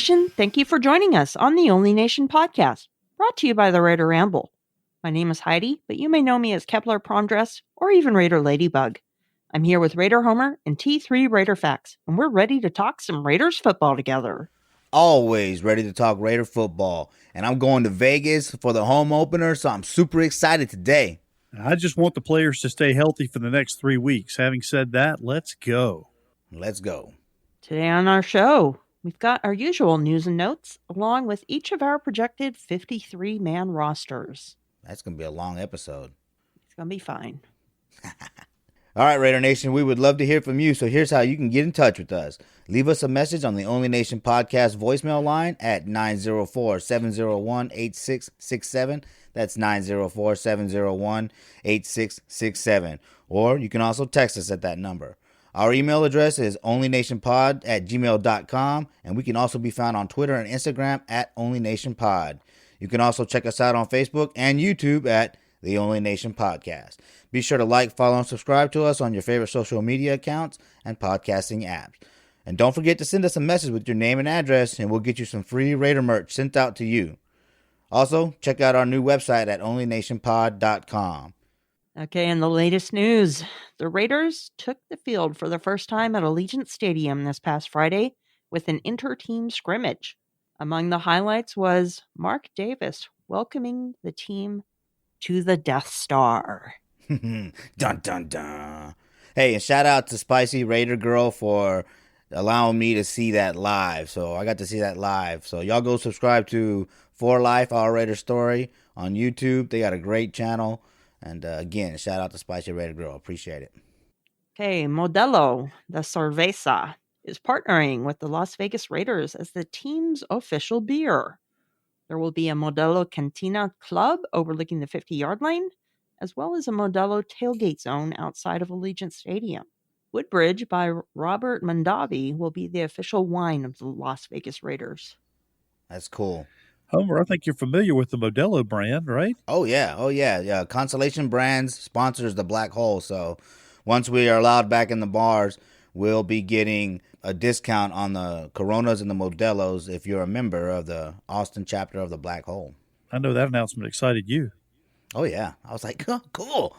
Nation, thank you for joining us on the Only Nation podcast, brought to you by the Raider Ramble. My name is Heidi, but you may know me as Kepler Pondress or even Raider Ladybug. I'm here with Raider Homer and T3 Raider Facts, and we're ready to talk some Raiders football together. Always ready to talk Raider football, and I'm going to Vegas for the home opener, so I'm super excited today. I just want the players to stay healthy for the next 3 weeks. Having said that, let's go. Let's go. Today on our show, we've got our usual news and notes, along with each of our projected 53-man rosters. That's going to be a long episode. It's going to be fine. All right, Raider Nation, we would love to hear from you, so here's how you can get in touch with us. Leave us a message on the Only Nation podcast voicemail line at 904-701-8667. That's 904-701-8667. Or you can also text us at that number. Our email address is onlynationpod@gmail.com, and we can also be found on Twitter and Instagram at onlynationpod. You can also check us out on Facebook and YouTube at The Only Nation Podcast. Be sure to like, follow, and subscribe to us on your favorite social media accounts and podcasting apps. And don't forget to send us a message with your name and address, and we'll get you some free Raider merch sent out to you. Also, check out our new website at onlynationpod.com. Okay, in the latest news, the Raiders took the field for the first time at Allegiant Stadium this past Friday with an inter-team scrimmage. Among the highlights was Mark Davis welcoming the team to the Death Star. Dun, dun, dun. Hey, and shout out to Spicy Raider Girl for allowing me to see that live. So I got to see that live. So y'all go subscribe to For Life, Our Raider Story on YouTube. They got a great channel. And again, shout out to Spicy Raider Girl. Appreciate it. Okay, Modelo, the cerveza, is partnering with the Las Vegas Raiders as the team's official beer. There will be a Modelo Cantina Club overlooking the 50-yard line, as well as a Modelo tailgate zone outside of Allegiant Stadium. Woodbridge by Robert Mondavi will be the official wine of the Las Vegas Raiders. That's cool. Homer, I think you're familiar with the Modelo brand, right? Oh, yeah. Constellation Brands sponsors the Black Hole. So once we are allowed back in the bars, we'll be getting a discount on the Coronas and the Modelos if you're a member of the Austin chapter of the Black Hole. I know that announcement excited you. Oh, yeah. I was like, oh, cool.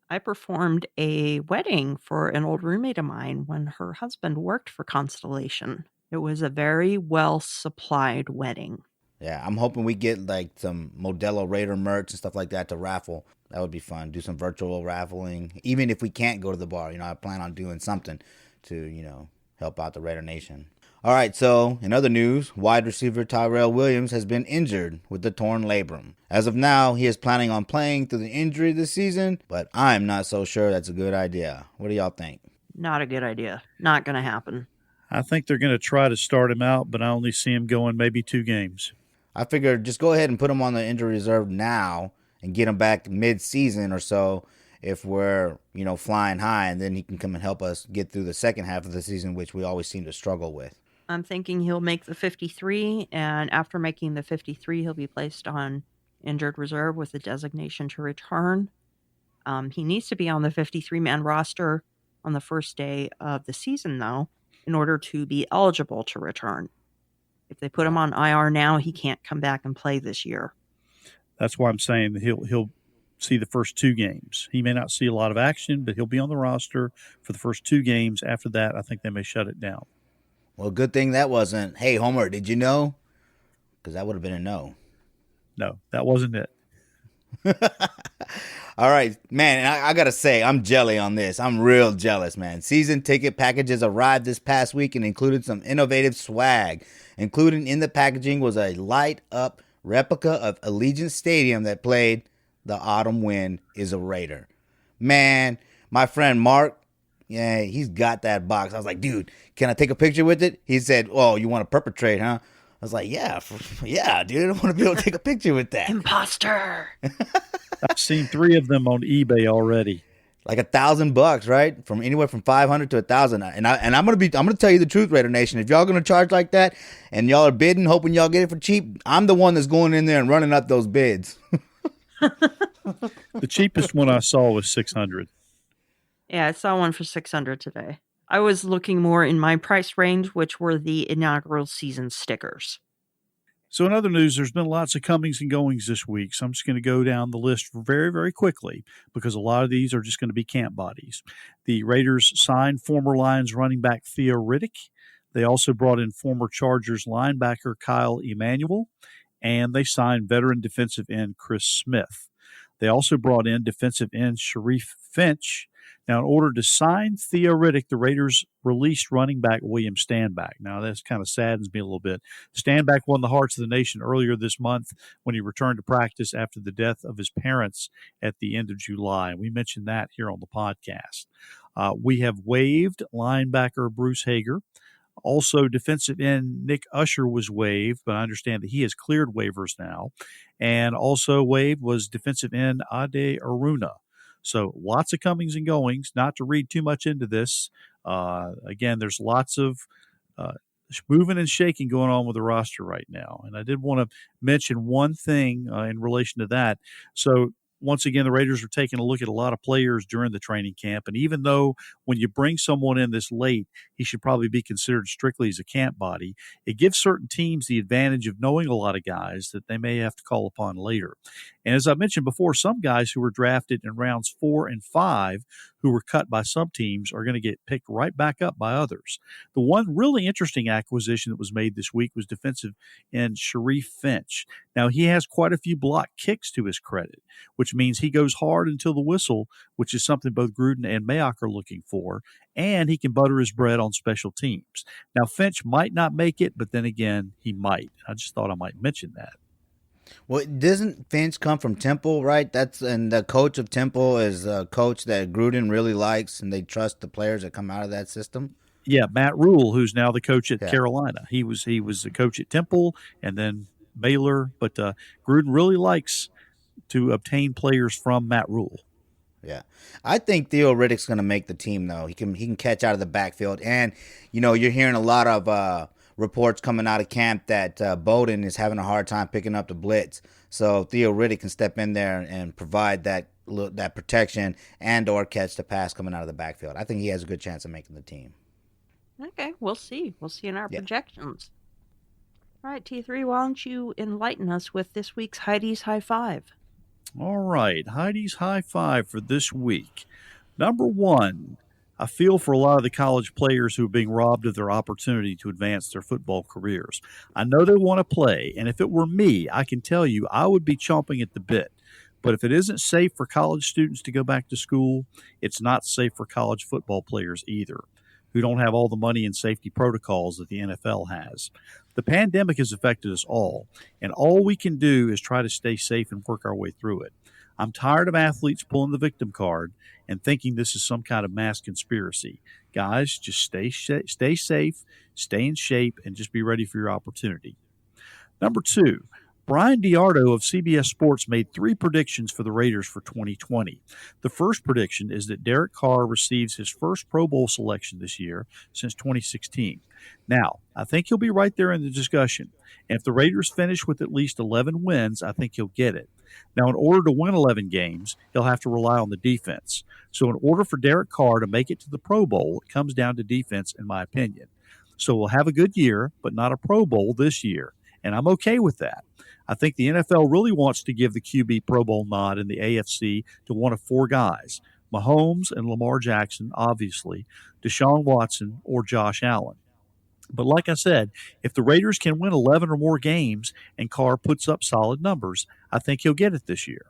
I performed a wedding for an old roommate of mine when her husband worked for Constellation. It was a very well-supplied wedding. Yeah, I'm hoping we get like some Modelo Raider merch and stuff like that to raffle. That would be fun. Do some virtual raffling. Even if we can't go to the bar, I plan on doing something to, help out the Raider Nation. All right, so in other news, wide receiver Tyrell Williams has been injured with the torn labrum. As of now, he is planning on playing through the injury this season, but I'm not so sure that's a good idea. What do y'all think? Not a good idea. Not going to happen. I think they're going to try to start him out, but I only see him going maybe 2 games. I figured just go ahead and put him on the injury reserve now and get him back mid-season or so if we're, flying high, and then he can come and help us get through the second half of the season, which we always seem to struggle with. I'm thinking he'll make the 53, and after making the 53, he'll be placed on injured reserve with a designation to return. He needs to be on the 53-man roster on the first day of the season, though, in order to be eligible to return. If they put him on IR now, he can't come back and play this year. That's why I'm saying that he'll see the first 2 games. He may not see a lot of action, but he'll be on the roster for the first 2 games. After that, I think they may shut it down. Well, good thing that wasn't, hey, Homer, did you know? Because that would have been a no. No, that wasn't it. All right, man, I got to say, I'm jelly on this. I'm real jealous, man. Season ticket packages arrived this past week and included some innovative swag. Included in the packaging was a light-up replica of Allegiant Stadium that played "The Autumn Wind is a Raider." Man, my friend Mark, yeah, he's got that box. I was like, dude, can I take a picture with it? He said, oh, you want to perpetrate, huh? I was like, yeah, dude, I want to be able to take a picture with that. Imposter. I've seen 3 of them on eBay already. Like $1,000, right? From anywhere from 500 to 1,000. And I'm gonna tell you the truth, Raider Nation. If y'all gonna charge like that, and y'all are bidding, hoping y'all get it for cheap, I'm the one that's going in there and running up those bids. The cheapest one I saw was $600. Yeah, I saw one for $600 today. I was looking more in my price range, which were the inaugural season stickers. So, in other news, there's been lots of comings and goings this week. So, I'm just going to go down the list very, very quickly because a lot of these are just going to be camp bodies. The Raiders signed former Lions running back Theo Riddick. They also brought in former Chargers linebacker Kyle Emanuel, and they signed veteran defensive end Chris Smith. They also brought in defensive end Sharif Finch. Now, in order to sign Theo Riddick, the Raiders released running back William Stanback. Now, this kind of saddens me a little bit. Stanback won the hearts of the nation earlier this month when he returned to practice after the death of his parents at the end of July. And we mentioned that here on the podcast. We have waived linebacker Bruce Hager. Also, defensive end Nick Usher was waived, but I understand that he has cleared waivers now. And also waived was defensive end Ade Aruna. So lots of comings and goings. Not to read too much into this. Again, there's lots of moving and shaking going on with the roster right now. And I did want to mention one thing in relation to that. So once again, the Raiders are taking a look at a lot of players during the training camp. And even though when you bring someone in this late, he should probably be considered strictly as a camp body, it gives certain teams the advantage of knowing a lot of guys that they may have to call upon later. And as I mentioned before, some guys who were drafted in rounds 4 and 5 who were cut by some teams are going to get picked right back up by others. The one really interesting acquisition that was made this week was defensive end Sharif Finch. Now, he has quite a few block kicks to his credit, which means he goes hard until the whistle, which is something both Gruden and Mayock are looking for, and he can butter his bread on special teams. Now, Finch might not make it, but then again, he might. I just thought I might mention that. Well, doesn't Finch come from Temple, right? And the coach of Temple is a coach that Gruden really likes, and they trust the players that come out of that system. Yeah, Matt Rule, who's now the coach at Yeah. Carolina. He was the coach at Temple and then Baylor, but Gruden really likes to obtain players from Matt Rule. Yeah, I think Theo Riddick's going to make the team though. He can catch out of the backfield, and you're hearing a lot of reports coming out of camp that Bowden is having a hard time picking up the blitz. So Theo Riddick can step in there and provide that protection and or catch the pass coming out of the backfield. I think he has a good chance of making the team. Okay, we'll see. We'll see in our Yeah. projections. All right, T3, why don't you enlighten us with this week's Heidi's High Five? All right, Heidi's high five for this week. Number one, I feel for a lot of the college players who are being robbed of their opportunity to advance their football careers. I know they want to play, and if it were me, I can tell you I would be chomping at the bit. But if it isn't safe for college students to go back to school, it's not safe for college football players either, who don't have all the money and safety protocols that the NFL has. The pandemic has affected us all, and all we can do is try to stay safe and work our way through it. I'm tired of athletes pulling the victim card and thinking this is some kind of mass conspiracy. Guys, just stay safe, stay in shape, and just be ready for your opportunity. Number two, Brian Diardo of CBS Sports made 3 predictions for the Raiders for 2020. The first prediction is that Derek Carr receives his first Pro Bowl selection this year since 2016. Now, I think he'll be right there in the discussion. And if the Raiders finish with at least 11 wins, I think he'll get it. Now, in order to win 11 games, he'll have to rely on the defense. So in order for Derek Carr to make it to the Pro Bowl, it comes down to defense, in my opinion. So we'll have a good year, but not a Pro Bowl this year. And I'm okay with that. I think the NFL really wants to give the QB Pro Bowl nod in the AFC to one of 4 guys, Mahomes and Lamar Jackson, obviously, Deshaun Watson, or Josh Allen. But like I said, if the Raiders can win 11 or more games and Carr puts up solid numbers, I think he'll get it this year.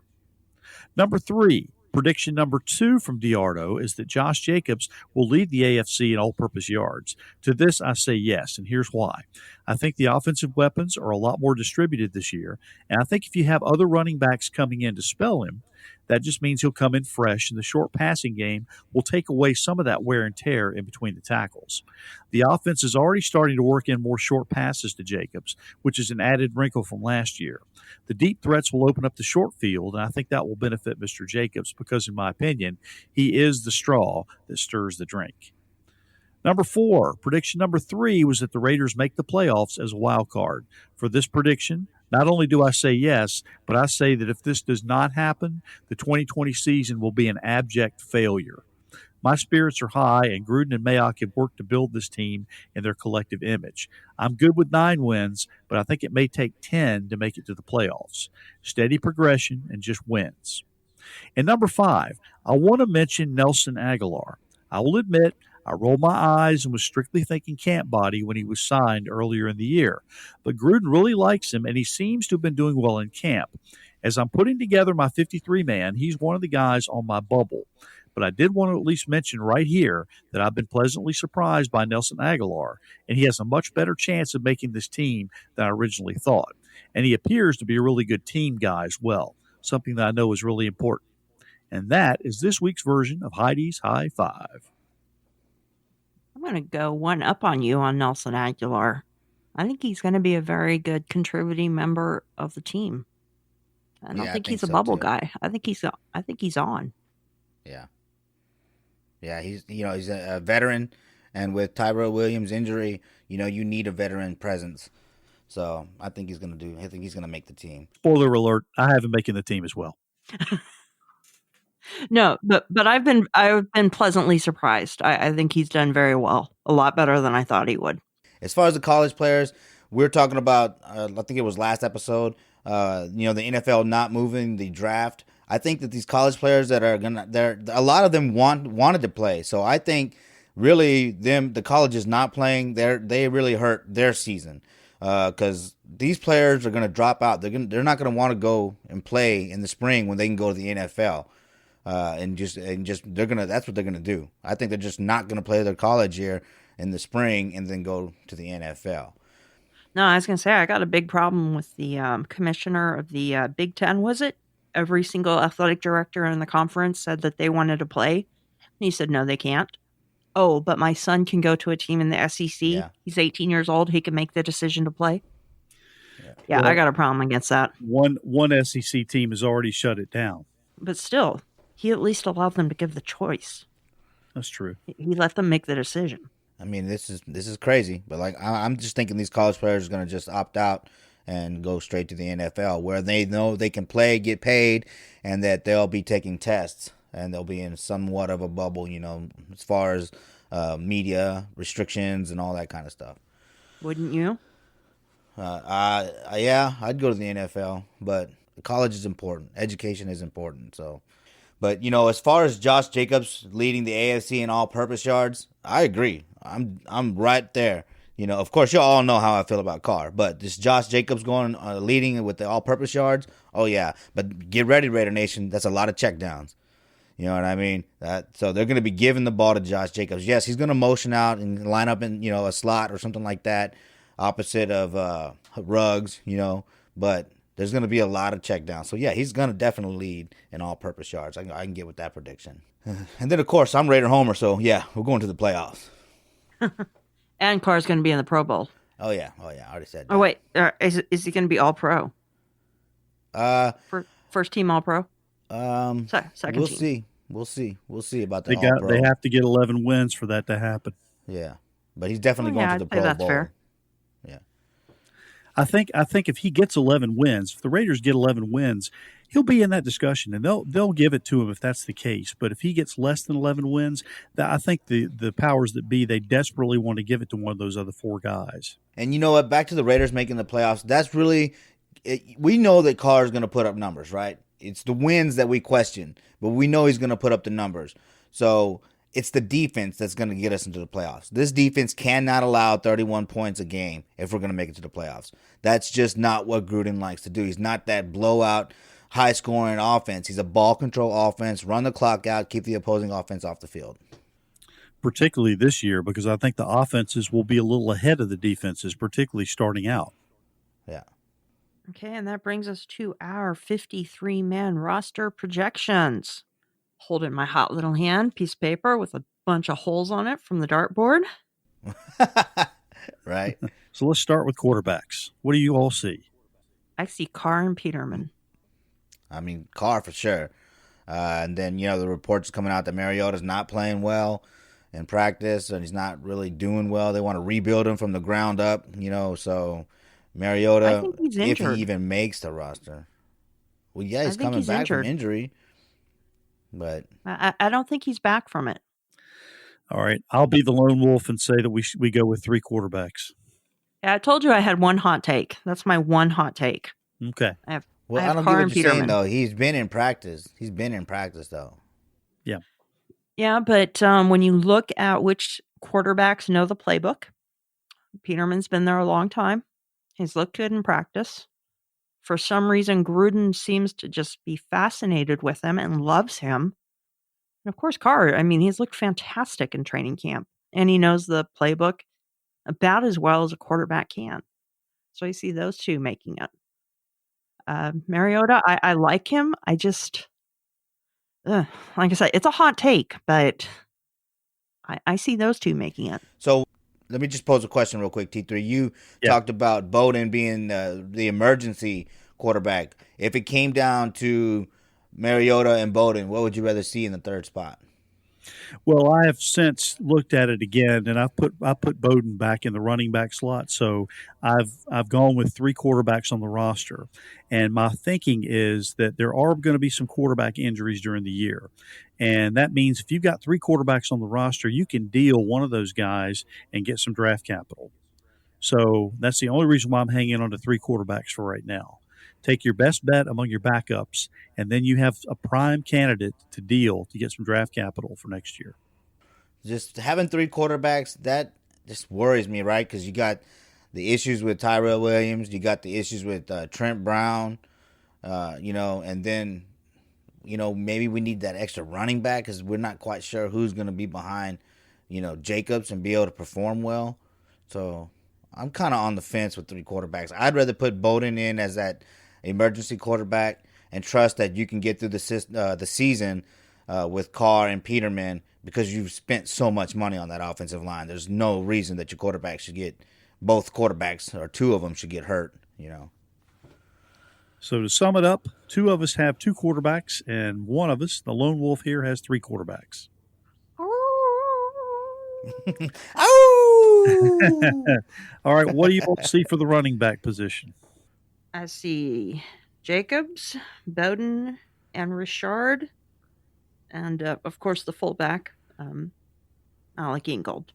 Number 3, prediction number 2 from Diardo is that Josh Jacobs will lead the AFC in all-purpose yards. To this, I say yes, and here's why. I think the offensive weapons are a lot more distributed this year, and I think if you have other running backs coming in to spell him, that just means he'll come in fresh, and the short passing game will take away some of that wear and tear in between the tackles. The offense is already starting to work in more short passes to Jacobs, which is an added wrinkle from last year. The deep threats will open up the short field, and I think that will benefit Mr. Jacobs because, in my opinion, he is the straw that stirs the drink. Number 4, prediction number 3 was that the Raiders make the playoffs as a wild card. For this prediction, not only do I say yes, but I say that if this does not happen, the 2020 season will be an abject failure. My spirits are high, and Gruden and Mayock have worked to build this team in their collective image. I'm good with 9 wins, but I think it may take 10 to make it to the playoffs. Steady progression and just wins. And number 5, I want to mention Nelson Aguilar. I will admit, I rolled my eyes and was strictly thinking camp body when he was signed earlier in the year. But Gruden really likes him, and he seems to have been doing well in camp. As I'm putting together my 53 man, he's one of the guys on my bubble. But I did want to at least mention right here that I've been pleasantly surprised by Nelson Aguilar, and he has a much better chance of making this team than I originally thought. And he appears to be a really good team guy as well, something that I know is really important. And that is this week's version of Heidi's High Five. I'm going to go one up on you on Nelson Aguilar. I think he's going to be a very good contributing member of the team. I don't think he's a bubble guy. I think he's on. Yeah. Yeah, he's a veteran, and with Tyrell Williams' injury, you need a veteran presence. So I think he's gonna make the team. Spoiler alert: I have him making the team as well. No, but I've been pleasantly surprised. I think he's done very well, a lot better than I thought he would. As far as the college players, we're talking about. I think it was last episode. The NFL not moving the draft. I think that these college players that are a lot of them wanted to play. So I think really the colleges not playing, they really hurt their season because these players are gonna drop out. They're not gonna want to go and play in the spring when they can go to the NFL. That's what they're gonna do. I think they're just not gonna play their college year in the spring and then go to the NFL. No, I was gonna say I got a big problem with the commissioner of the Big Ten. Was it? Every single athletic director in the conference said that they wanted to play. And he said, no, they can't. Oh, but my son can go to a team in the SEC. Yeah. He's 18 years old. He can make the decision to play. Yeah, well, I got a problem against that. One SEC team has already shut it down. But still, he at least allowed them to give the choice. That's true. He let them make the decision. I mean, this is crazy. But I'm just thinking these college players are going to just opt out and go straight to the NFL, where they know they can play, get paid, and that they'll be taking tests, and they'll be in somewhat of a bubble, as far as media restrictions and all that kind of stuff. Wouldn't you? Yeah, I'd go to the NFL, but college is important. Education is important. So, but as far as Josh Jacobs leading the AFC in all-purpose yards, I agree. I'm right there. Of course, you all know how I feel about Carr, but this Josh Jacobs going leading with the all-purpose yards, oh yeah. But get ready, Raider Nation. That's a lot of checkdowns. You know what I mean? So they're going to be giving the ball to Josh Jacobs. Yes, he's going to motion out and line up in a slot or something like that, opposite of Ruggs. But there's going to be a lot of checkdowns. So yeah, he's going to definitely lead in all-purpose yards. I can get with that prediction. And then of course I'm Raider Homer, so yeah, we're going to the playoffs. And Carr's going to be in the Pro Bowl. Oh yeah, I already said that. Oh wait, is he going to be all pro? First team all pro. Second we'll team. We'll see about the all pro. They have to get 11 wins for that to happen. Yeah, but he's definitely going to the Pro that's Bowl. Fair. Yeah, I think if he gets 11 wins, if the Raiders get 11 wins, he'll be in that discussion, and they'll give it to him if that's the case. But if he gets less than 11 wins, I think the powers that be, they desperately want to give it to one of those other 4 guys. And you know what? Back to the Raiders making the playoffs. That's really we know that Carr is going to put up numbers, right? It's the wins that we question, but we know he's going to put up the numbers. So it's the defense that's going to get us into the playoffs. This defense cannot allow 31 points a game if we're going to make it to the playoffs. That's just not what Gruden likes to do. He's not that blowout, high-scoring offense. He's a ball control offense, run the clock out, keep the opposing offense off the field. Particularly this year, because I think the offenses will be a little ahead of the defenses, particularly starting out. Yeah. Okay, and that brings us to our 53-man roster projections. Hold in my hot little hand, piece of paper with a bunch of holes on it from the dartboard. Right. So let's start with quarterbacks. What do you all see? I see Carr and Peterman. I mean, Carr for sure. And then, the reports coming out that Mariota's not playing well in practice and he's not really doing well. They want to rebuild him from the ground up, so Mariota, if he even makes the roster. Well, yeah, he's coming back from injury. But I don't think he's back from it. All right. I'll be the lone wolf and say that we go with 3 quarterbacks. Yeah, I told you I had one hot take. That's my one hot take. Okay. I have Well, I I have don't get Carr what and you're saying Peterman. though. He's been in practice. He's been in practice though. Yeah. Yeah, but when you look at which quarterbacks know the playbook, Peterman's been there a long time. He's looked good in practice. For some reason, Gruden seems to just be fascinated with him and loves him. And of course, Carr, I mean, he's looked fantastic in training camp, and he knows the playbook about as well as a quarterback can. So I see those two making it. Mariota, I like him. I just, like I said, it's a hot take, but I see those two making it. So let me just pose a question real quick, T3. You Yeah. talked about Bowden being the emergency quarterback. If it came down to Mariota and Bowden, what would you rather see in the third spot? Well, I have since looked at it again, and I put Bowden back in the running back slot. So I've gone with 3 quarterbacks on the roster, and my thinking is that there are going to be some quarterback injuries during the year, and that means if you've got 3 quarterbacks on the roster, you can deal one of those guys and get some draft capital. So that's the only reason why I'm hanging on to 3 quarterbacks for right now. Take your best bet among your backups, and then you have a prime candidate to deal to get some draft capital for next year. Just having 3 quarterbacks, that just worries me, right? Because you got the issues with Tyrell Williams, you got the issues with Trent Brown, and then maybe we need that extra running back because we're not quite sure who's going to be behind, Jacobs and be able to perform well. So I'm kind of on the fence with 3 quarterbacks. I'd rather put Bowden in as that emergency quarterback and trust that you can get through the season with Carr and Peterman because you've spent so much money on that offensive line. There's no reason that your quarterback should get both quarterbacks or 2 of them should get hurt. So to sum it up, 2 of us have 2 quarterbacks, and one of us, the lone wolf here, has 3 quarterbacks. Oh! All right, what do you all see for the running back position? I see Jacobs, Bowden, and Richard, and of course the fullback, Alec Ingold.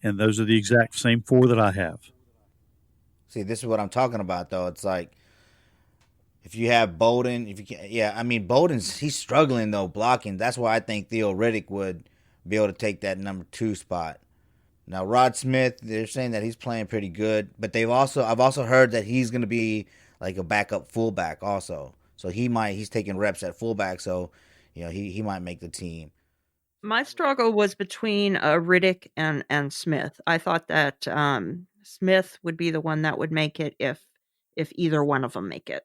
And those are the exact same 4 that I have. See, this is what I'm talking about, though. It's like if you have Bowden, he's struggling though blocking. That's why I think Theo Riddick would be able to take that number 2 spot. Now Rod Smith, they're saying that he's playing pretty good, but I've also heard that he's going to be like a backup fullback also. So he's taking reps at fullback, so he might make the team. My struggle was between Riddick and Smith. I thought that Smith would be the one that would make it if either one of them make it.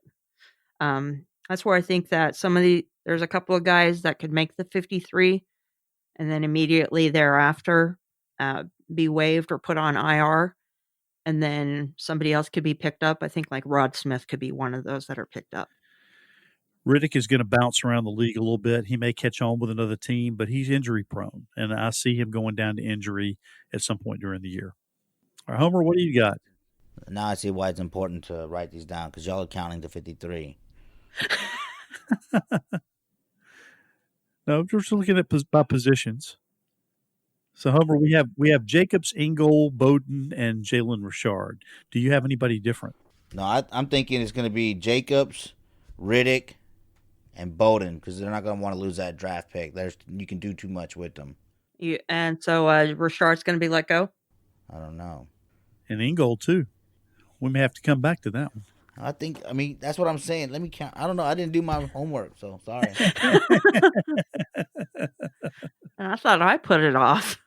That's where I think that there's a couple of guys that could make the 53, and then immediately thereafter be waived or put on IR, and then somebody else could be picked up. I think like Rod Smith could be one of those that are picked up. Riddick is going to bounce around the league a little bit. He may catch on with another team, but he's injury prone, and I see him going down to injury at some point during the year. All right, Homer, what do you got? Now I see why it's important to write these down because y'all are counting to 53. No, we're just looking at by positions. So, Homer, we have Jacobs, Ingold, Bowden, and Jalen Richard. Do you have anybody different? No, I'm thinking it's going to be Jacobs, Riddick, and Bowden because they're not going to want to lose that draft pick. You can do too much with them. And so Richard's going to be let go? I don't know. And Ingold, too. We may have to come back to that one. That's what I'm saying. Let me count. I don't know. I didn't do my homework, so sorry. And I thought I put it off.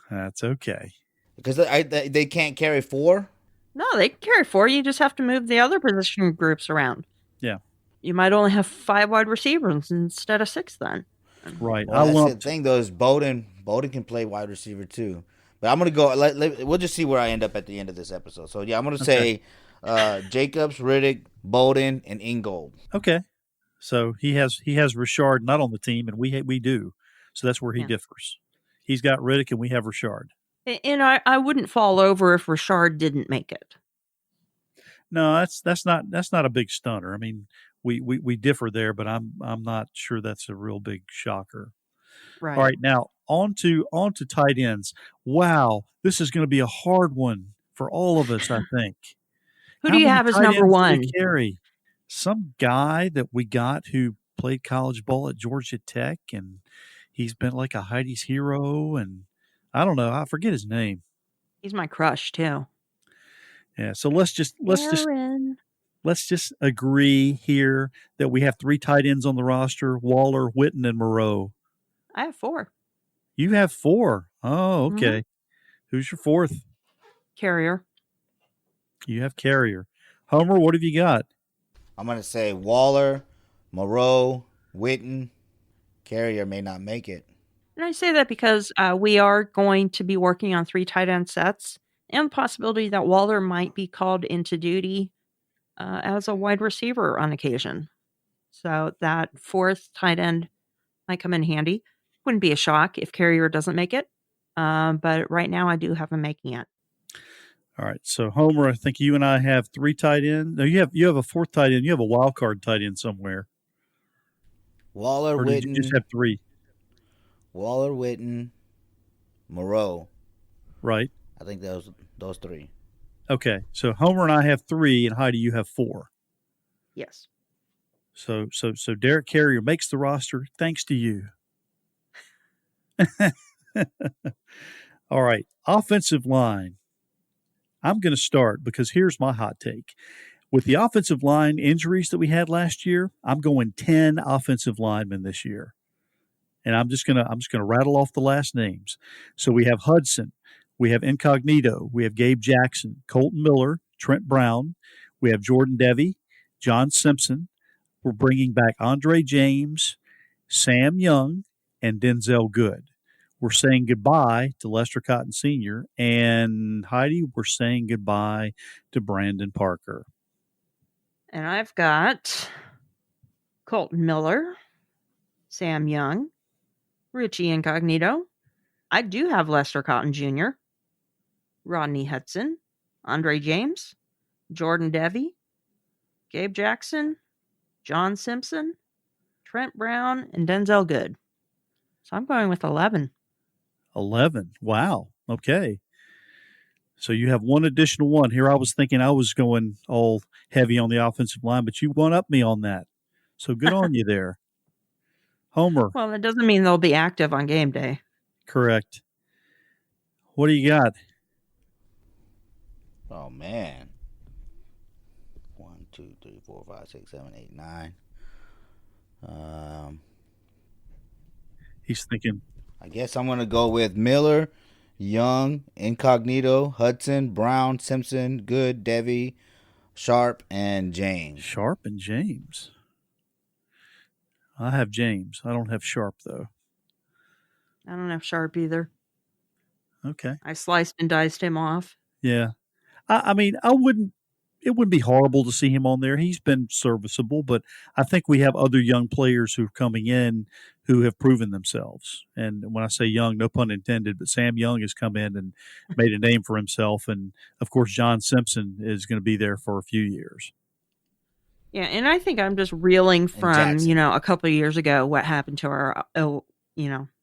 That's okay. Because they can't carry 4? No, they can carry 4. You just have to move the other position groups around. Yeah. You might only have 5 wide receivers instead of 6 then. Right. Well, that's the thing, though, is Bowden can play wide receiver, too. But I'm going to go. We'll just see where I end up at the end of this episode. So, yeah, I'm going to say Jacobs, Riddick, Bowden, and Ingold. Okay. So he has Richard not on the team, and we do. So that's where he differs. He's got Riddick, and we have Richard. And I wouldn't fall over if Richard didn't make it. No, that's not a big stunner. I mean, we differ there, but I'm not sure that's a real big shocker. Right. All right, now On to tight ends. Wow, this is going to be a hard one for all of us, I think. Who do How you many have as tight number ends do we one? carry? Some guy that we got who played college ball at Georgia Tech, and he's been like a Heidi's hero, and I don't know, I forget his name. He's my crush too. Yeah, so let's just Aaron. let's just agree here that we have 3 tight ends on the roster: Waller, Witten, and Moreau. I have 4. You have 4. Oh, Mhm. okay. Who's your 4th? Carrier. You have Carrier. Homer, what have you got? I'm gonna say Waller, Moreau, Witten. Carrier may not make it. And I say that because we are going to be working on 3 tight end sets and the possibility that Waller might be called into duty as a wide receiver on occasion. So that 4th tight end might come in handy. Wouldn't be a shock if Carrier doesn't make it. But right now I do have him making it. All right, so Homer, I think you and I have 3 tight ends. No, you have a 4th tight end. You have a wild card tight end somewhere, Waller, or did you just Witten, have 3? Waller, Witten, Moreau. Right. I think those 3. Okay, so Homer and I have 3, and Heidi, you have 4. Yes. So Derek Carrier makes the roster thanks to you. All right, offensive line. I'm going to start because here's my hot take. With the offensive line injuries that we had last year, I'm going 10 offensive linemen this year. And I'm just gonna rattle off the last names. So we have Hudson, we have Incognito, we have Gabe Jackson, Colton Miller, Trent Brown, we have Jordan Devey, John Simpson. We're bringing back Andre James, Sam Young, and Denzel Good. We're saying goodbye to Lester Cotton Sr. and Heidi, we're saying goodbye to Brandon Parker. And I've got Colton Miller, Sam Young, Richie Incognito. I do have Lester Cotton Jr., Rodney Hudson, Andre James, Jordan Devey, Gabe Jackson, John Simpson, Trent Brown, and Denzel Good. So I'm going with 11. 11. Wow. Okay. So you have one additional one. Here I was thinking I was going all heavy on the offensive line, but you one up me on that. So good on you there. Homer. Well, that doesn't mean they'll be active on game day. Correct. What do you got? Oh man. 1, 2, 3, 4, 5, 6, 7, 8, 9. He's thinking. I guess I'm gonna go with Miller, Young, Incognito, Hudson, Brown, Simpson, Good, Devy, Sharp, and James. Sharp and James. I have James. I don't have Sharp, though. I don't have Sharp either. Okay. I sliced and diced him off. Yeah. I mean, it wouldn't be horrible to see him on there. He's been serviceable, but I think we have other young players who are coming in who have proven themselves. And when I say young, no pun intended, but Sam Young has come in and made a name for himself. And of course, John Simpson is going to be there for a few years. Yeah, and I think I'm just reeling from, a couple of years ago what happened to our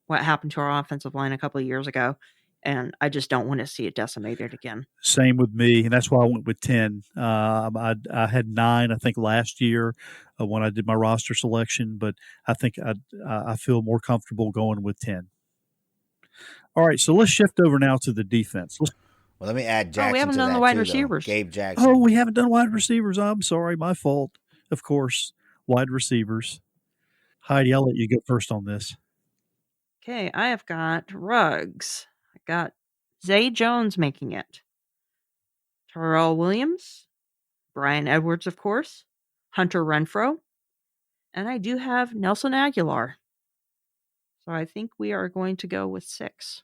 offensive line a couple of years ago. And I just don't want to see it decimated again. Same with me, and that's why I went with 10. I had 9, I think, last year when I did my roster selection, but I think I feel more comfortable going with 10. All right, so let's shift over now to the defense. Well, let me add Jackson. We haven't to done that the wide too, receivers. Gabe Jackson. Oh, we haven't done wide receivers. I'm sorry, my fault. Of course, wide receivers. Heidi, I'll let you go first on this. Okay, I have got Ruggs. I got Zay Jones making it. Terrell Williams, Brian Edwards, of course, Hunter Renfrow, and I do have Nelson Aguilar. So I think we are going to go with 6.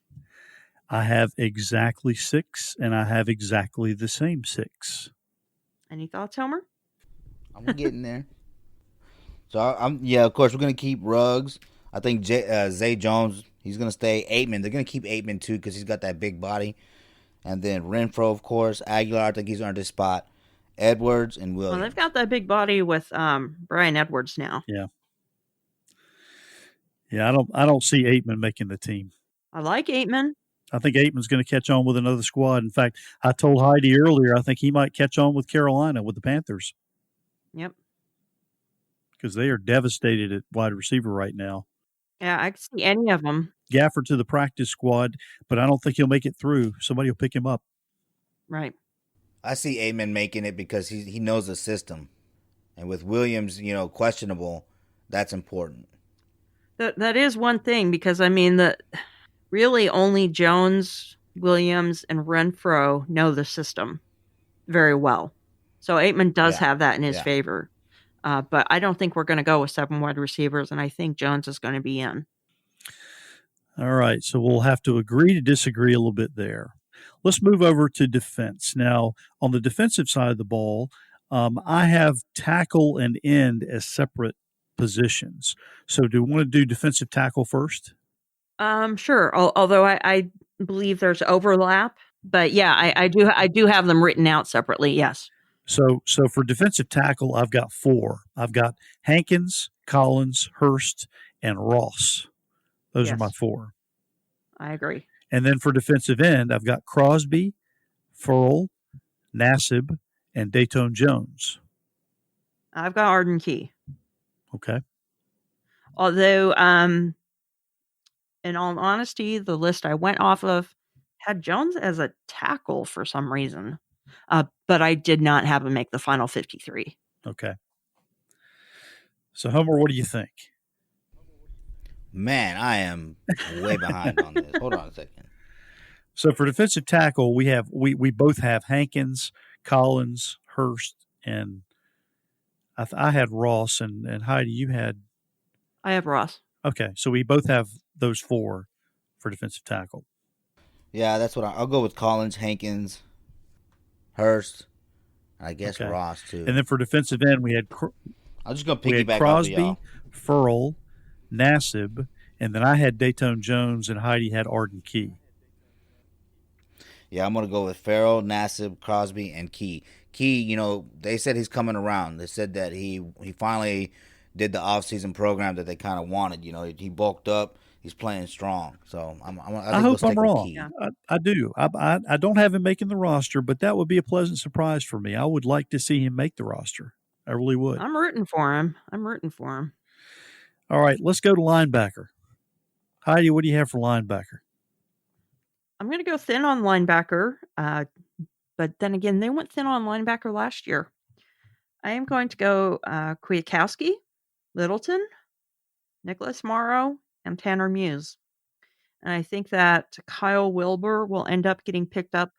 I have exactly 6, and I have exactly the same 6. Any thoughts, Homer? I'm getting there. So of course we're gonna keep Ruggs. I think Zay Jones, he's gonna stay. Aitman, they're gonna keep Aitman too because he's got that big body. And then Renfro, of course. Aguilar, I think he's earned his spot. Edwards and Williams. Well, they've got that big body with Brian Edwards now. Yeah. Yeah, I don't see Aitman making the team. I like Aitman. I think Aitman's going to catch on with another squad. In fact, I told Heidi earlier I think he might catch on with Carolina with the Panthers Yep. because they are devastated at wide receiver right now. Yeah, I could see any of them. Gafford to the practice squad, but I don't think he'll make it through. Somebody will pick him up. Right. I see Amen making it because he knows the system, and with Williams, questionable, that's important. That is one thing because I mean that really only Jones, Williams, and Renfro know the system very well. So Aitman does Yeah, have that in his yeah. favor. But I don't think we're going to go with 7 wide receivers, and I think Jones is going to be in. All right, so we'll have to agree to disagree a little bit there. Let's move over to defense. Now, on the defensive side of the ball, I have tackle and end as separate positions. So do we want to do defensive tackle first? Sure. Although I believe there's overlap, but yeah, I do have them written out separately. Yes. So for defensive tackle, I've got 4. I've got Hankins, Collins, Hurst, and Ross. Those are my Yes. 4. I agree. And then for defensive end, I've got Crosby, Furl, Nassib, and Dayton Jones. I've got Arden Key. Okay. Although, in all honesty, the list I went off of had Jones as a tackle for some reason, but I did not have him make the final 53. Okay. So, Homer, what do you think? Man, I am way behind on this. Hold on a second. So for defensive tackle, we both have Hankins, Collins, Hurst, and I had Ross and Heidi. You had I have Ross. Okay, so we both have those 4 for defensive tackle. Yeah, that's what I'll go with. Collins, Hankins, Hurst, I guess Okay. Ross too. And then for defensive end, we had I'm just gonna piggyback off of Crosby, y'all. Furl, Nassib, and then I had Dayton Jones and Heidi had Arden Key. Yeah, I'm gonna go with Farrell, Nassib, Crosby, and Key. Key, they said he's coming around. They said that he finally did the off-season program that they kind of wanted. He bulked up. He's playing strong. So I think I we'll hope stick I'm with wrong. Key. Yeah. I do. I don't have him making the roster, but that would be a pleasant surprise for me. I would like to see him make the roster. I really would. I'm rooting for him. All right, let's go to linebacker. Heidi, what do you have for linebacker? I'm going to go thin on linebacker, but then again, they went thin on linebacker last year. I am going to go Kwiatkowski, Littleton, Nicholas Morrow, and Tanner Muse. And I think that Kyle Wilbur will end up getting picked up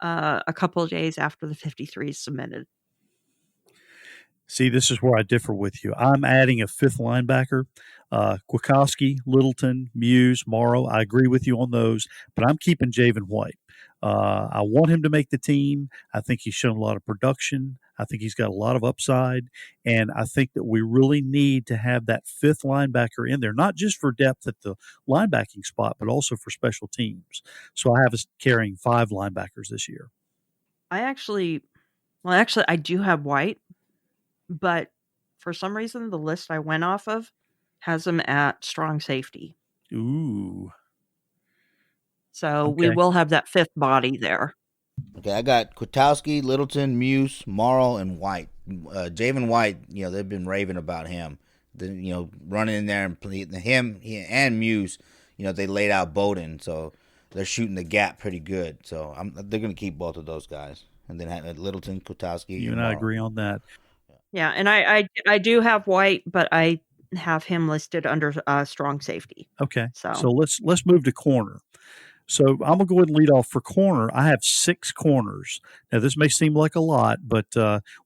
a couple of days after the 53 is submitted. See, this is where I differ with you. I'm adding a 5th linebacker. Kwiatkowski, Littleton, Muse, Morrow. I agree with you on those, but I'm keeping Javen White. I want him to make the team. I think he's shown a lot of production. I think he's got a lot of upside, and I think that we really need to have that 5th linebacker in there, not just for depth at the linebacking spot, but also for special teams. So I have us carrying 5 linebackers this year. I do have White, but for some reason, the list I went off of has him at strong safety. Ooh. So we will have that 5th body there. Okay, I got Kwiatkowski, Littleton, Muse, Morrow, and White. Javen White, they've been raving about him. Running in there and him and Muse, they laid out Bowden, so they're shooting the gap pretty good. So they're going to keep both of those guys, and then have Littleton, Kwiatkowski. You and I agree on that. Yeah, and I do have White, but I have him listed under strong safety. Okay, so let's move to corner. So I'm going to go ahead and lead off for corner. I have 6 corners. Now, this may seem like a lot, but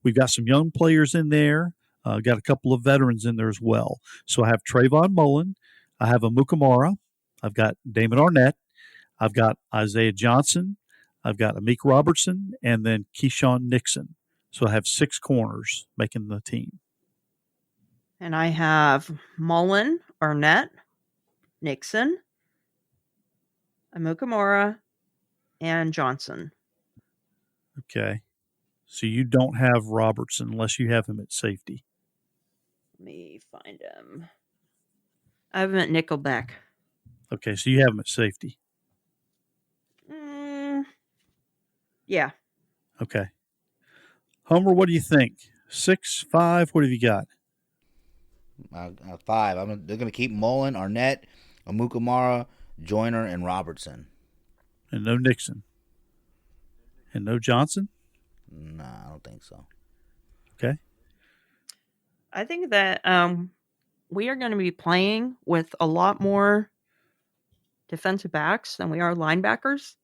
we've got some young players in there. Got a couple of veterans in there as well. So I have Trayvon Mullen. I have Amukamara. I've got Damon Arnett. I've got Isaiah Johnson. I've got Amik Robertson, and then Keyshawn Nixon. So I have 6 corners making the team. And I have Mullen, Arnett, Nixon, Amukamara, and Johnson. Okay. So you don't have Robertson unless you have him at safety. Let me find him. I have him at nickelback. Okay, so you have him at safety. Yeah. Okay. Homer, what do you think? 6, 5, what have you got? 5. They're going to keep Mullen, Arnett, Amukamara, Joyner, and Robertson. And no Nixon. And no Johnson? Nah, I don't think so. Okay. I think that we are going to be playing with a lot more defensive backs than we are linebackers.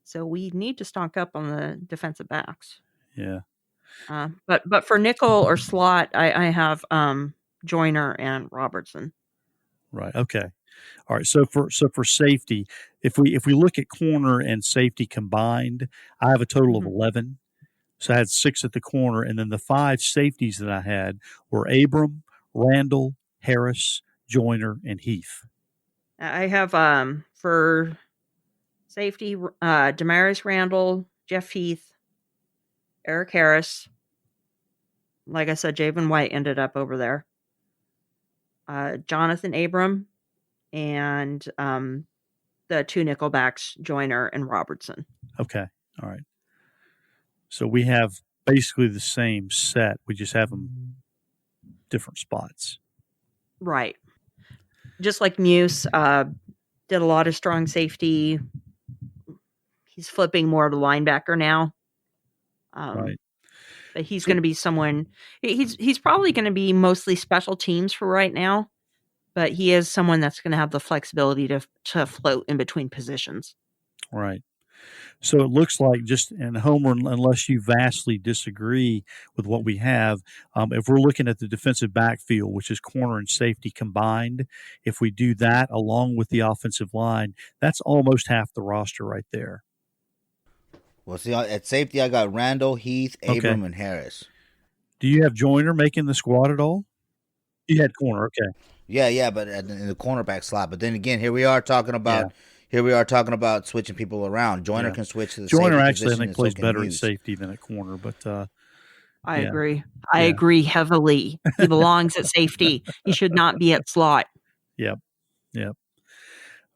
So we need to stock up on the defensive backs. Yeah. But for nickel or slot, I have Joyner and Robertson. Right. Okay. All right. So for safety, if we look at corner and safety combined, I have a total of 11. So I had 6 at the corner, and then the 5 safeties that I had were Abram, Randall, Harris, Joyner, and Heath. I have for safety Damaris Randall, Jeff Heath, Eric Harris. Like I said, Javen White ended up over there. Jonathan Abram and the 2 nickelbacks, Joyner and Robertson. Okay. All right. So we have basically the same set. We just have them different spots. Right. Just like Muse did a lot of strong safety. He's flipping more to linebacker now. Right. But he's going to be someone. He's probably going to be mostly special teams for right now. But he is someone that's going to have the flexibility to float in between positions. Right. So it looks like and Homer, unless you vastly disagree with what we have, if we're looking at the defensive backfield, which is corner and safety combined, if we do that along with the offensive line, that's almost half the roster right there. Well, see, at safety, I got Randall, Heath, Abram, and Harris. Do you have Joyner making the squad at all? You had corner, okay. Yeah, but in the cornerback slot. But then again, here we are talking about switching people around. Joyner can switch to the Joyner safety actually, position, I think, plays better at safety than at corner. But I agree. I agree heavily. He belongs at safety. He should not be at slot. Yep.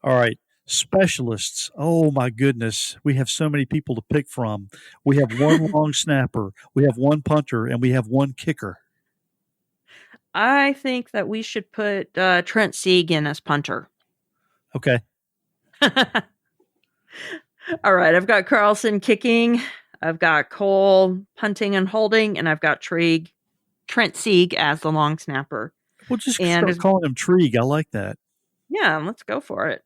All right. Specialists. Oh, my goodness. We have so many people to pick from. We have one long snapper, we have one punter, and we have one kicker. I think that we should put Trent Sieg in as punter. Okay. All right. I've got Carlson kicking. I've got Cole punting and holding, and I've got Trent Sieg as the long snapper. We'll just start calling him Trig. I like that. Yeah, let's go for it.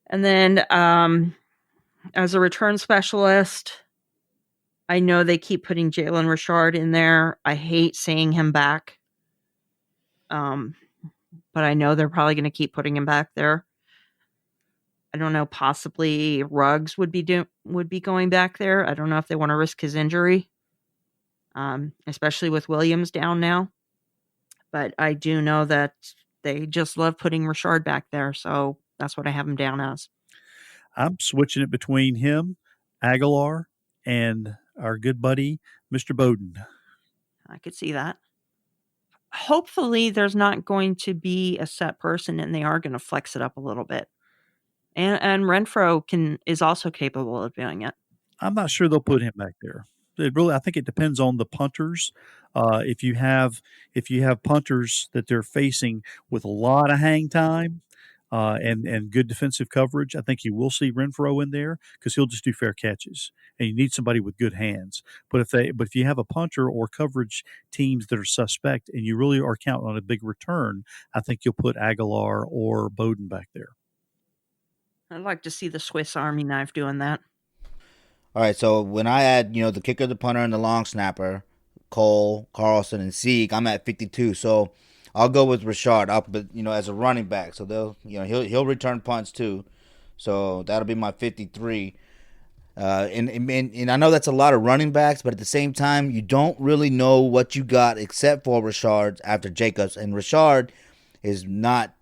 And then as a return specialist, I know they keep putting Jalen Richard in there. I hate seeing him back. But I know they're probably going to keep putting him back there. I don't know. Possibly Ruggs would be going back there. I don't know if they want to risk his injury, especially with Williams down now. But I do know that they just love putting Richard back there, so that's what I have him down as. I'm switching it between him, Aguilar, and our good buddy, Mr. Bowden. I could see that. Hopefully there's not going to be a set person and they are going to flex it up a little bit. And Renfro is also capable of doing it. I'm not sure they'll put him back there. I think it depends on the punters. If you have punters that they're facing with a lot of hang time and good defensive coverage, I think you will see Renfro in there because he'll just do fair catches. And you need somebody with good hands. But if you have a punter or coverage teams that are suspect and you really are counting on a big return, I think you'll put Aguilar or Bowden back there. I'd like to see the Swiss Army knife doing that. All right, so when I add, the kicker, the punter, and the long snapper, Cole, Carlson, and Sieg, I'm at 52. So I'll go with Richard up, but as a running back. So he'll return punts too. So that'll be my 53. And I know that's a lot of running backs, but at the same time, you don't really know what you got except for Richard after Jacobs, and Richard is not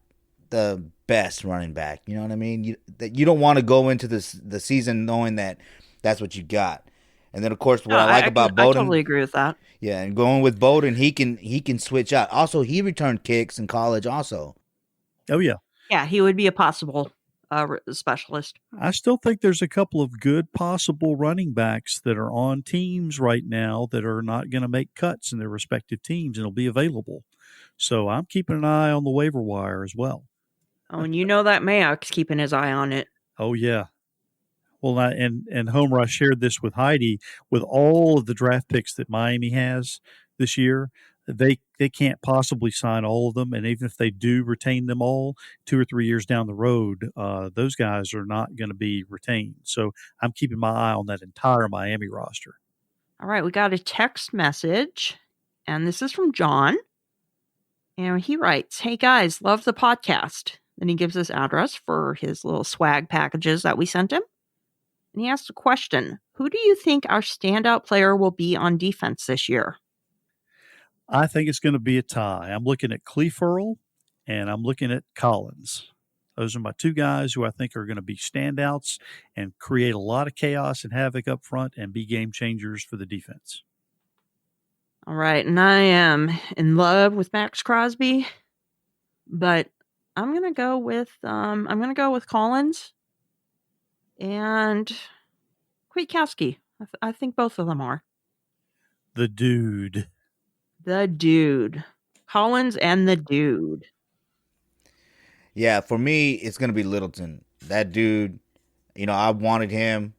the best running back. You know what I mean? You don't want to go into the season knowing that that's what you got. And then of course what I like about Bowden, I totally agree with that. Yeah, and going with Bowden, he can switch out. Also, he returned kicks in college also. Oh yeah. Yeah, he would be a possible specialist. I still think there's a couple of good possible running backs that are on teams right now that are not going to make cuts in their respective teams and will be available. So I'm keeping an eye on the waiver wire as well. Oh, and you know that Mayock's keeping his eye on it. Oh, yeah. Well, and Homer, I shared this with Heidi. With all of the draft picks that Miami has this year, they can't possibly sign all of them, and even if they do retain them all, 2 or 3 years down the road, those guys are not going to be retained. So I'm keeping my eye on that entire Miami roster. All right, we got a text message, and this is from John. And he writes, "Hey guys, love the podcast." Then he gives us address for his little swag packages that we sent him. And he asked a question: who do you think our standout player will be on defense this year? I think it's going to be a tie. I'm looking at Cleefurl and I'm looking at Collins. Those are my two guys who I think are going to be standouts and create a lot of chaos and havoc up front and be game changers for the defense. All right, and I am in love with Max Crosby, but I'm gonna go with Collins and Kwiatkowski. I think both of them are The dude. the dude. Collins and the dude. Yeah, for me, it's gonna be Littleton. That dude, I wanted him,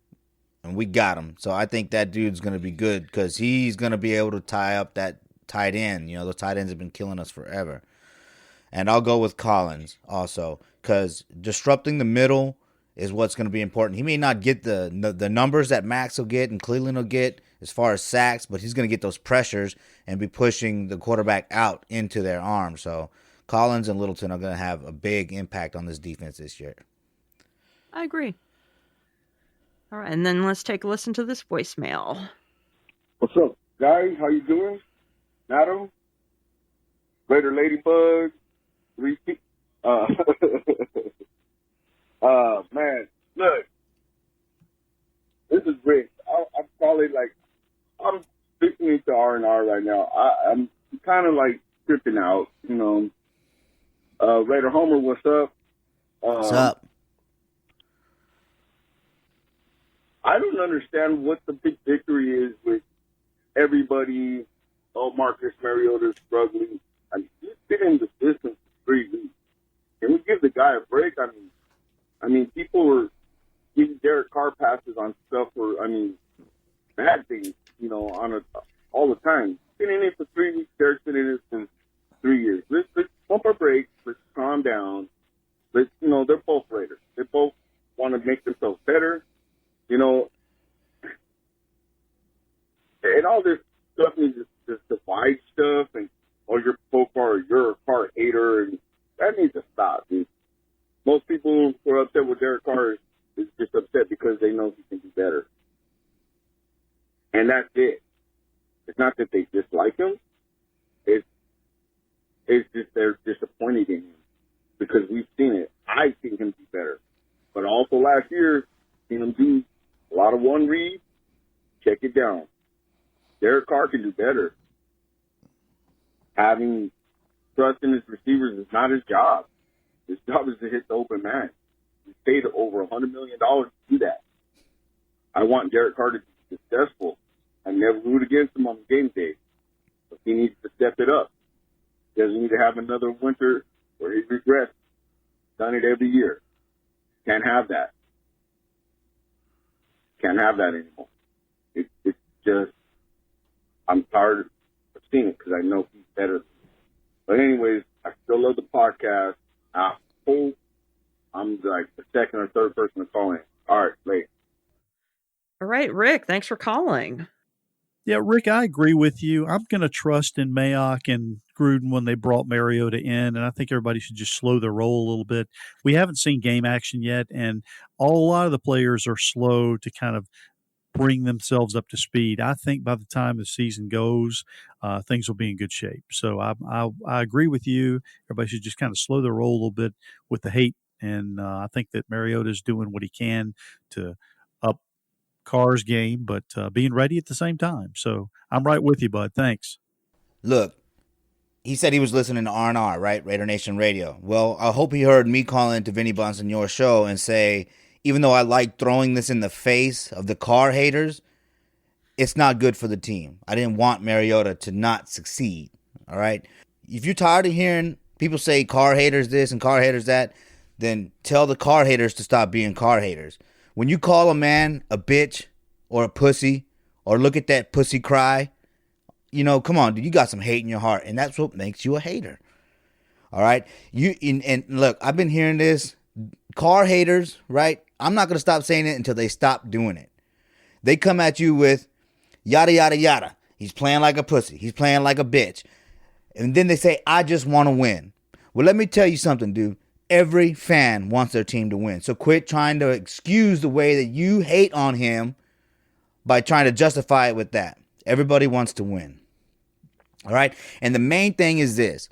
and we got him. So I think that dude's gonna be good because he's gonna be able to tie up that tight end. Those tight ends have been killing us forever. And I'll go with Collins also because disrupting the middle is what's going to be important. He may not get the numbers that Max will get and Cleveland will get as far as sacks, but he's going to get those pressures and be pushing the quarterback out into their arms. So Collins and Littleton are going to have a big impact on this defense this year. I agree. All right, and then let's take a listen to this voicemail. What's up, guys? How you doing? Madam? Raider Ladybug? Repeat. Man, look. This is Rick. I'm probably I'm listening to R&R right now. I'm kind of tripping out, Raider Homer, what's up? What's up? I don't understand what the big victory is with everybody. Oh, Marcus Mariota's struggling. I mean, he's been in the system for 3 weeks. Can we give the guy a break? I mean, people were giving Derek Carr passes on stuff for, bad things, all the time. He's been in it for 3 weeks. Derek's been in it for 3 years. Let's pump our brakes. Let's calm down. They're both Raiders. They both want to make themselves better, and all this stuff is this divide stuff, and you're a or you're a Carr hater, and that needs to stop, dude. Most people who are upset with Derek Carr is just upset because they know he can do better. And that's it. It's not that they dislike him. It's just they're disappointed in him because we've seen it. I've seen him do better. But also last year, seen him do a lot of one read, check it down. Derek Carr can do better. Having trust in his receivers is not his job. His job is to hit the open man. He's paid over $100 million to do that. I want Derek Carr to be successful. I never root against him on game day. But he needs to step it up. He doesn't need to have another winter where he regrets. Done it every year. Can't have that. Can't have that anymore. It's just, I'm tired of seeing it because I know he's better. But anyways, I still love the podcast. I hope I'm the second or third person to call in. All right, later. All right, Rick, thanks for calling. Yeah, Rick, I agree with you. I'm going to trust in Mayock and Gruden when they brought Mariota in, and I think everybody should just slow their roll a little bit. We haven't seen game action yet, and a lot of the players are slow to kind of bring themselves up to speed. I think by the time the season goes, things will be in good shape. So I agree with you. Everybody should just kind of slow their roll a little bit with the hate, and I think that Mariota is doing what he can to up Carr's game, but being ready at the same time. So I'm right with you, bud. Thanks. Look, he said he was listening to R&R, right? Raider Nation Radio. Well, I hope he heard me call into Vinny Bonsignore's show and say, even though I like throwing this in the face of the Carr haters, it's not good for the team. I didn't want Mariota to not succeed, all right? If you're tired of hearing people say Carr haters this and Carr haters that, then tell the Carr haters to stop being Carr haters. When you call a man a bitch or a pussy or look at that pussy cry, come on, dude, you got some hate in your heart, and that's what makes you a hater. All right? And look, I've been hearing this. Carr haters, right? I'm not going to stop saying it until they stop doing it. They come at you with yada, yada, yada. He's playing like a pussy. He's playing like a bitch. And then they say, I just want to win. Well, let me tell you something, dude. Every fan wants their team to win. So quit trying to excuse the way that you hate on him by trying to justify it with that. Everybody wants to win. All right? And the main thing is this.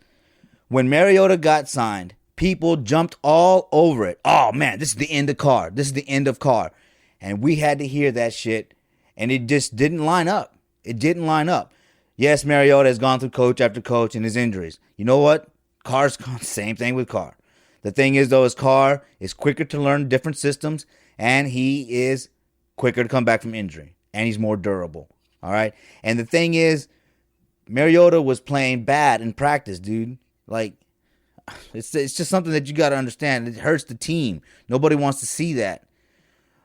When Mariota got signed, people jumped all over it. Oh, man, this is the end of Carr. This is the end of Carr. And we had to hear that shit, and it just didn't line up. It didn't line up. Yes, Mariota has gone through coach after coach and his injuries. You know what? Carr's gone, same thing with Carr. The thing is, though, is Carr is quicker to learn different systems, and he is quicker to come back from injury, and he's more durable. All right? And the thing is, Mariota was playing bad in practice, dude. Like, it's just something that you got to understand. It hurts the team. Nobody wants to see that.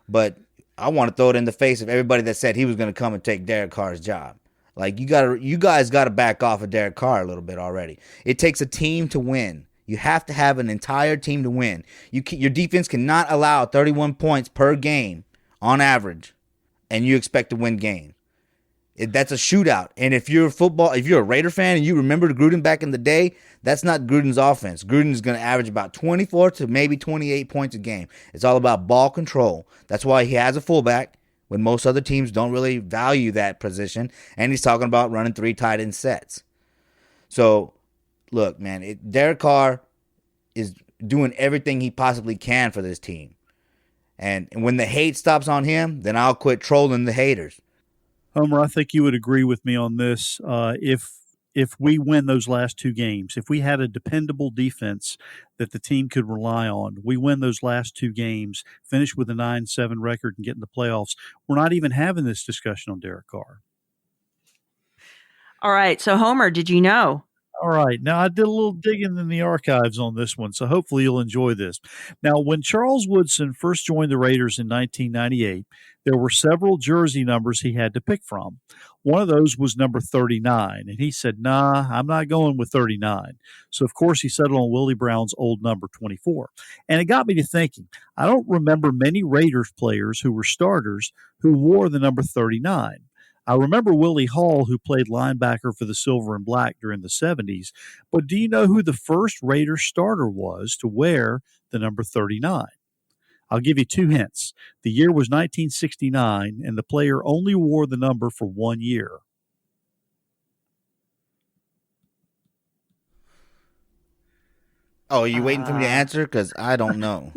But I want to throw it in the face of everybody that said he was going to come and take Derek Carr's job. Like, you guys got to back off of Derek Carr a little bit already. It takes a team to win. You have to have an entire team to win. Your defense cannot allow 31 points per game on average, and you expect to win games. That's a shootout. And if you're a Raider fan and you remember Gruden back in the day, that's not Gruden's offense. Gruden's going to average about 24 to maybe 28 points a game. It's all about ball control. That's why he has a fullback when most other teams don't really value that position. And he's talking about running 3 tight end sets. So, look, man, Derek Carr is doing everything he possibly can for this team. And when the hate stops on him, then I'll quit trolling the haters. Homer, I think you would agree with me on this. If we win those last 2 games, if we had a dependable defense that the team could rely on, we win those last 2 games, finish with a 9-7 record and get in the playoffs, we're not even having this discussion on Derek Carr. All right. So, Homer, did you know? All right. Now, I did a little digging in the archives on this one, so hopefully you'll enjoy this. Now, when Charles Woodson first joined the Raiders in 1998, there were several jersey numbers he had to pick from. One of those was number 39, and he said, nah, I'm not going with 39. So, of course, he settled on Willie Brown's old number 24. And it got me to thinking, I don't remember many Raiders players who were starters who wore the number 39. I remember Willie Hall, who played linebacker for the Silver and Black during the 70s, but do you know who the first Raiders starter was to wear the number 39? I'll give you 2 hints. The year was 1969, and the player only wore the number for 1 year. Oh, are you waiting for me to answer? Because I don't know.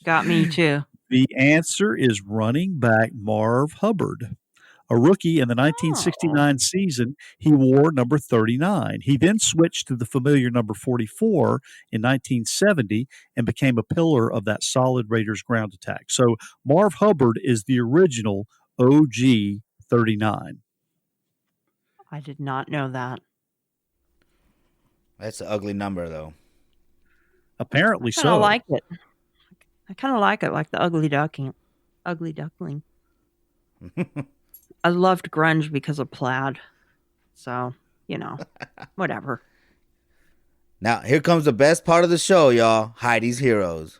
Got me too. The answer is running back Marv Hubbard. A rookie in the 1969 season, he wore number 39. He then switched to the familiar number 44 in 1970 and became a pillar of that solid Raiders ground attack. So Marv Hubbard is the original OG 39. I did not know that. That's an ugly number, though. Apparently I kind of so. like it. I kind of like it, like the ugly duckling. Ugly duckling. I loved grunge because of plaid. So, whatever. Now, here comes the best part of the show, y'all. Heidi's Heroes.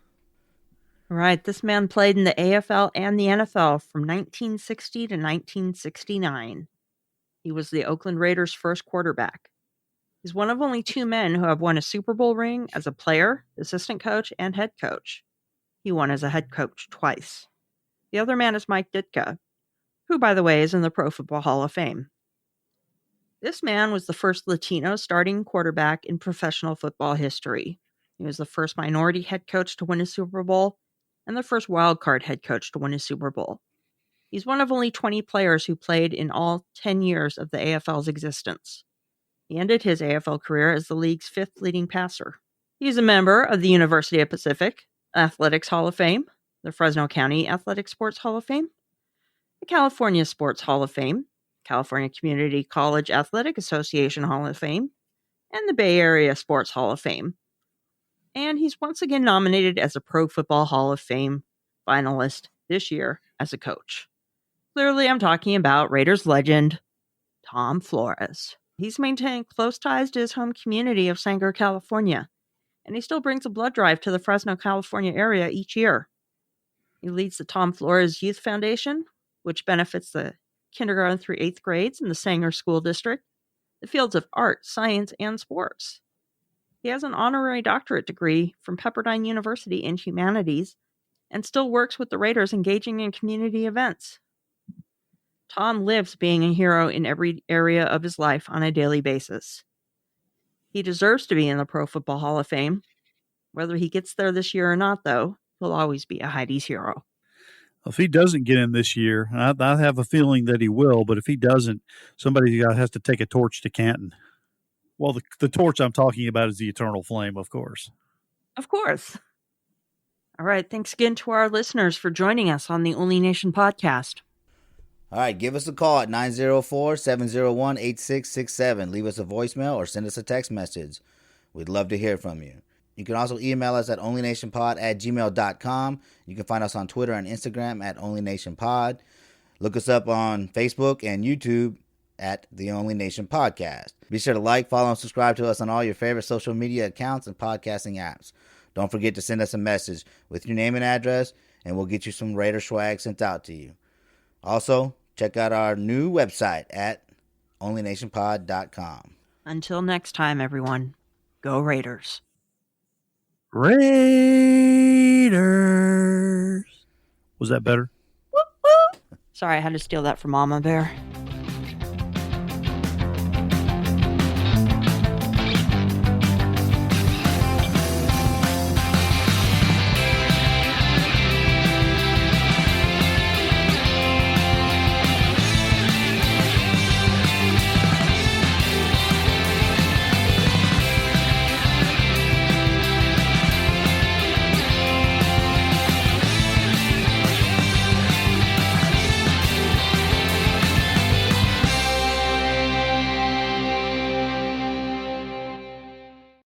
Right. This man played in the AFL and the NFL from 1960 to 1969. He was the Oakland Raiders' first quarterback. He's one of only 2 men who have won a Super Bowl ring as a player, assistant coach, and head coach. He won as a head coach twice. The other man is Mike Ditka, who, by the way, is in the Pro Football Hall of Fame. This man was the first Latino starting quarterback in professional football history. He was the first minority head coach to win a Super Bowl and the first wildcard head coach to win a Super Bowl. He's one of only 20 players who played in all 10 years of the AFL's existence. He ended his AFL career as the league's 5th leading passer. He's a member of the University of Pacific Athletics Hall of Fame, the Fresno County Athletic Sports Hall of Fame, the California Sports Hall of Fame, California Community College Athletic Association Hall of Fame, and the Bay Area Sports Hall of Fame. And he's once again nominated as a Pro Football Hall of Fame finalist this year as a coach. Clearly, I'm talking about Raiders legend Tom Flores. He's maintained close ties to his home community of Sanger, California, and he still brings a blood drive to the Fresno, California area each year. He leads the Tom Flores Youth Foundation, which benefits the kindergarten through 8th grades in the Sanger School District, the fields of art, science, and sports. He has an honorary doctorate degree from Pepperdine University in humanities and still works with the Raiders engaging in community events. Tom lives being a hero in every area of his life on a daily basis. He deserves to be in the Pro Football Hall of Fame. Whether he gets there this year or not, though, he'll always be a Heidi's hero. If he doesn't get in this year, I have a feeling that he will, but if he doesn't, somebody has to take a torch to Canton. Well, the torch I'm talking about is the eternal flame, of course. Of course. All right. Thanks again to our listeners for joining us on the Only Nation podcast. All right, give us a call at 904-701-8667. Leave us a voicemail or send us a text message. We'd love to hear from you. You can also email us at onlynationpod@gmail.com. You can find us on Twitter and Instagram at onlynationpod. Look us up on Facebook and YouTube at The Only Nation Podcast. Be sure to like, follow, and subscribe to us on all your favorite social media accounts and podcasting apps. Don't forget to send us a message with your name and address, and we'll get you some Raider swag sent out to you. Also, check out our new website at onlynationpod.com. Until next time, everyone, go Raiders. Raiders. Was that better? Sorry, I had to steal that from Mama Bear.